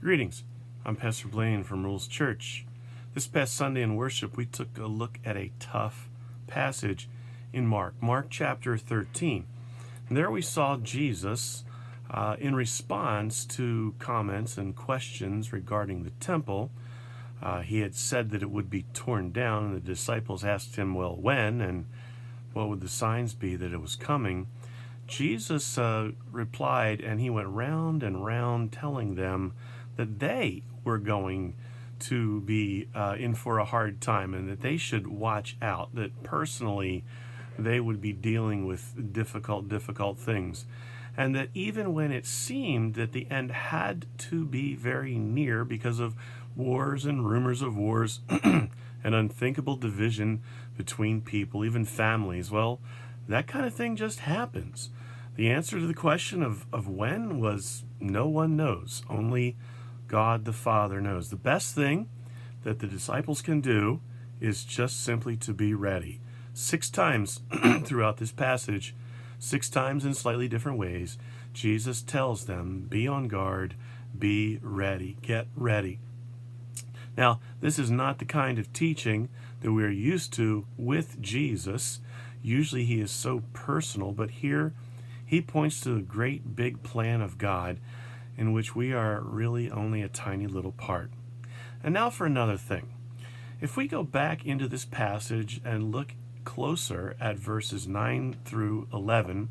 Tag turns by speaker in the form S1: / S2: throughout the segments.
S1: Greetings. I'm Pastor Blaine from Rules Church. This past Sunday in worship, we took a look at a tough passage in Mark chapter 13. And there we saw Jesus in response to comments and questions regarding the temple. He had said that it would be torn down, and the disciples asked him, well, when, and what would the signs be that it was coming? Jesus replied, and he went round and round telling them that they were going to be in for a hard time and that they should watch out, that personally they would be dealing with difficult things, and that even when it seemed that the end had to be very near because of wars and rumors of wars and unthinkable division between people, even families, well, that kind of thing just happens. The answer to the question of when was no one knows. Only God the Father knows. The best thing that the disciples can do is just simply to be ready. 6 times throughout this passage, 6 times in slightly different ways, Jesus tells them, be on guard, be ready, get ready. Now, this is not the kind of teaching that we're used to with Jesus. Usually he is so personal, but here he points to the great big plan of God in which we are really only a tiny little part. And now for another thing. If we go back into this passage and look closer at verses 9 through 11,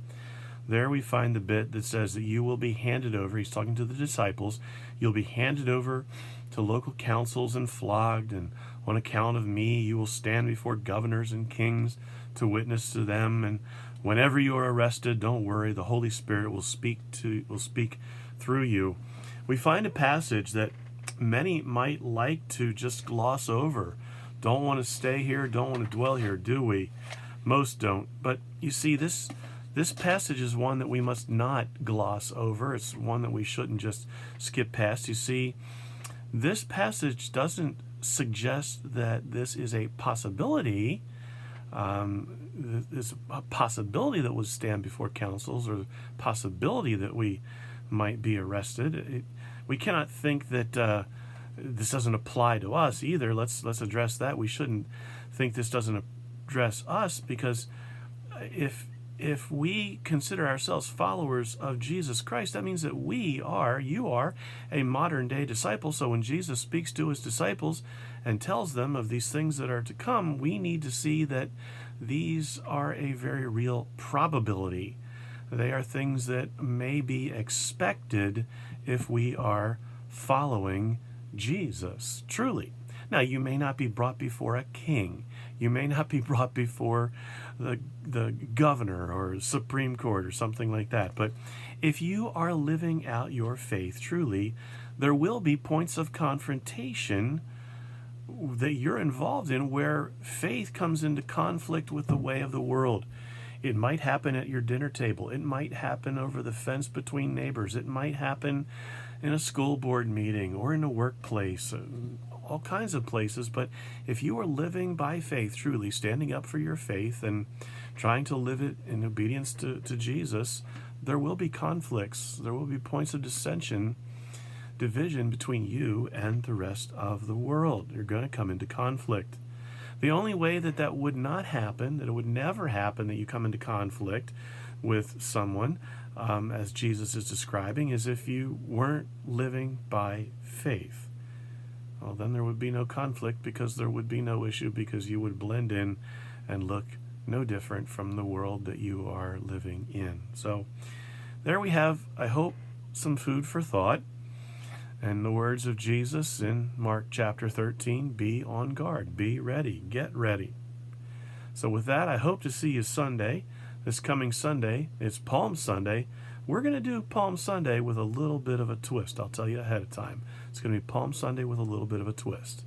S1: there we find the bit that says that you will be handed over, he's talking to the disciples, you'll be handed over to local councils and flogged, and on account of me you will stand before governors and kings to witness to them, and whenever you are arrested, don't worry, the Holy Spirit will speak through you. We find a passage that many might like to just gloss over. Don't want to stay here, don't want to dwell here, do we? Most don't. But you see, this passage is one that we must not gloss over. It's one that we shouldn't just skip past. You see, this passage doesn't suggest that this is a possibility. There's a possibility that we'll stand before councils, or the possibility that we might be arrested. We cannot think that this doesn't apply to us either. Let's address that. We shouldn't think this doesn't address us, because if we consider ourselves followers of Jesus Christ, that means that you are a modern day disciple. So when Jesus speaks to his disciples and tells them of these things that are to come, we need to see that these are a very real probability. They are things that may be expected if we are following Jesus, truly. Now, you may not be brought before a king. You may not be brought before the governor or Supreme Court or something like that. But if you are living out your faith truly, there will be points of confrontation that you're involved in where faith comes into conflict with the way of the world. It might happen at your dinner table. It might happen over the fence between neighbors. It might happen in a school board meeting or in a workplace, all kinds of places. But if you are living by faith, truly standing up for your faith and trying to live it in obedience to Jesus, there will be conflicts. There will be points of dissension, division between you and the rest of the world. You're going to come into conflict. The only way that would not happen, that it would never happen that you come into conflict with someone, as Jesus is describing, is if you weren't living by faith. Well, then there would be no conflict, because there would be no issue, because you would blend in and look no different from the world that you are living in. So there we have, I hope, some food for thought. And the words of Jesus in Mark chapter 13, be on guard, be ready, get ready. So with that, I hope to see you Sunday. This coming Sunday, it's Palm Sunday. We're going to do Palm Sunday with a little bit of a twist. I'll tell you ahead of time. It's going to be Palm Sunday with a little bit of a twist.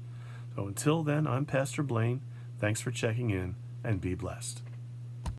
S1: So until then, I'm Pastor Blaine. Thanks for checking in, and be blessed.